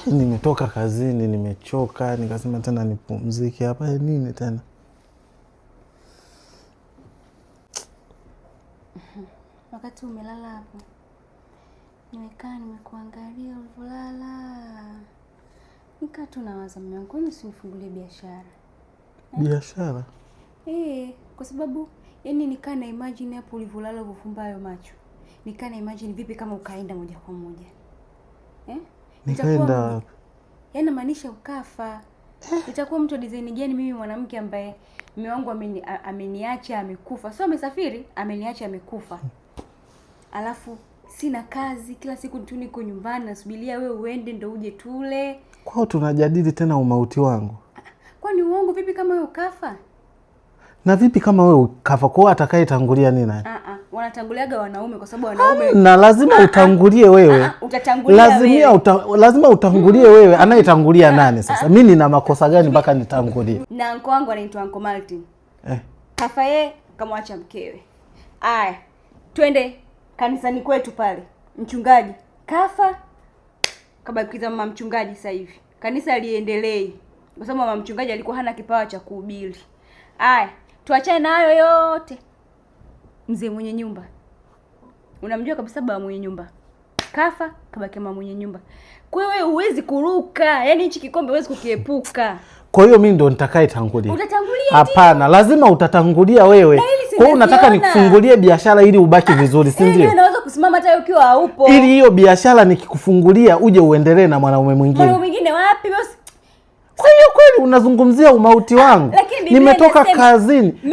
Nimetoka kazini, nimechoka, nikasema tena nipumzike hapa. Nini tena? Wakati umelala hapo, nimekaa nimekuangalia ulivyolalala. Nikaa tu nawaza mume wangu, kwani usinifungulie biashara? Biashara? Kwa sababu yani nikaa na imagine hapo ulivyolala uvufumba hayo macho. Nikaa na imagine vipi kama ukaenda moja kwa moja. Nikaenda. Yaani maanisha ukafa. Itakuwa mtu design gani mimi mwanamke ambaye mume wangu ameniacha amekufa. Sio amesafiri, ameniacha amekufa. Alafu sina kazi, kila siku tu niko nyumbani nasubiria wewe uende ndo uje tule. Kwao tunajadili tena umauti wangu. Kwani uongo vipi kama wewe ukafa? Na vipi kama wewe ukafa? Kwa atakayetangulia nini? Wanatanguliaga wanaume kwa sababu wanaume na lazima utangulie wewe. Utatangulia wewe. Lazima utangulie wewe. Anayetangulia nani sasa? Mimi nina makosa gani mpaka nitangulie? Na anko wangu anaitwa Uncle Martin. Kafa yeye kamwacha mkewe. Aya. Twende kanisani kwetu pale. Mchungaji kafa. Kabakiza mama mchungaji sasa hivi. Kanisa liendelee. Kwa sababu mama mchungaji alikuwa hana kipawa cha kuhubiri. Aya, tuachane na hayo yote. Mzee mwenye nyumba. Unamjua kabisa baba mwenye nyumba. Kafa, kabaki mama mwenye nyumba. Kwa hiyo wewe huwezi kuruka. Yaani hichi kikombe huwezi kukiepuka. Kwa hiyo mimi ndo nitakayetangulia. Utatangulia? Hapana, lazima utatangulia wewe. Kwa hiyo unataka nikufungulie biashara ili ubaki vizuri, si ndio? Unaweza kusimama hata ukiwa haupo. Ili hiyo biashara nikikufungulia uje uendelee na mwanaume mwingine. Mwanaume mwingine wapi boss? Kwa hiyo kweli unazungumzia umauti wangu?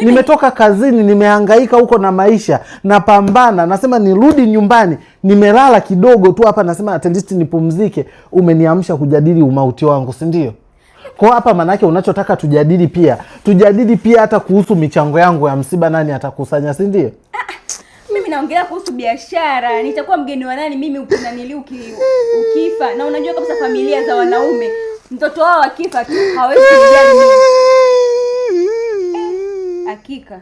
Nimetoka kazini, nimehangaika huko na maisha, napambana, nasema nirudi nyumbani, nimelala kidogo tu hapa, nasema at least nipumzike, umeniamsha kujadili umauti wangu, si ndio? Kwa hapa manake unachotaka tujadili pia hata kuhusu michango yangu ya msiba, nani atakusanya, si ndio? Mimi naongelea kuhusu biashara. Nitakuwa mgeni wa nani mimi ukinanili ukifa? Na unajua kabisa familia za wanaume mtoto wao akifa tu hawezi kujali mimi. Hakika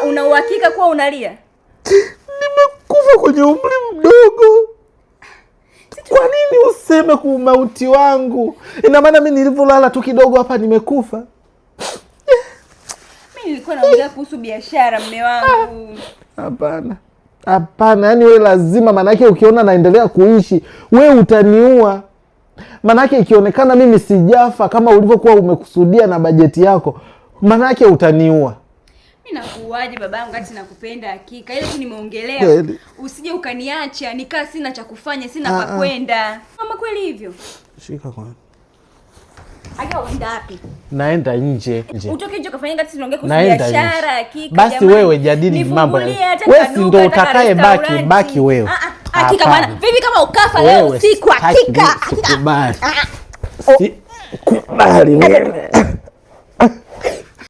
una uhakika kuwa unalia? Nimekufa kwenye umri mdogo. Kwa nini useme kumauti wangu? Ina maana mimi nilivyolala tu kidogo hapa nimekufa? Mimi nilikuwa naongea kuhusu biashara mume wangu. Hapana, yani wewe lazima, manake ukiona naendelea kuishi, wewe utaniua. Manake ikionekana mimi sijafa kama ulivyokuwa umekusudia na bajeti yako, manake utaniua. Mimi nakuuaje babangu kati nakupenda hakika. Ile tu nimeongelea. Usije ukaniacha nikaa sina cha kufanya, sina pa kwenda. Mama kweli hivyo? Shika kwa. Aga uenda wapi? Naenda nje. Utoke nje kufanya kati tunaongea kuhusu biashara hakika. Basi wewe jadili mambo. Wewe si ndio utakaye baki wewe. Hakika bwana. Vipi kama ukafa leo usiku hakika? Sikubali. Sikubali wewe.